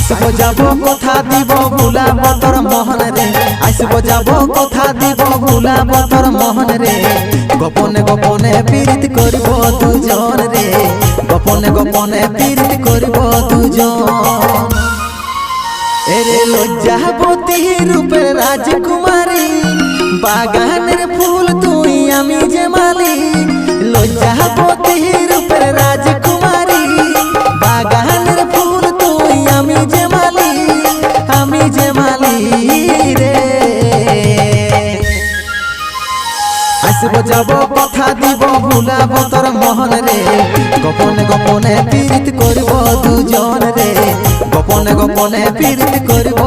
আসবো যাব কথা দিব ভুলাব তোর মোহন রে আসবো যাব কথা দিব ভুলাব তোর মোহন রে গোপনে গোপনে পীড়িত করব দুজন রে গোপনে গোপনে পীড়িত করব দুজন এরে লজ্জাবতী রূপের রাজকুমারী বাগানের ফুল তুই আমি যে মালি লজ্জাবতী রূপের রাজকুমারী বাগানের ফুল তুই আমি যে মালি রে আসবো যাব কথা দিব ভুলাব তোর মোহন রে গোপনে গোপনে পীড়িত করব দুজন রে গোপনে গোপনে পীড়িত করব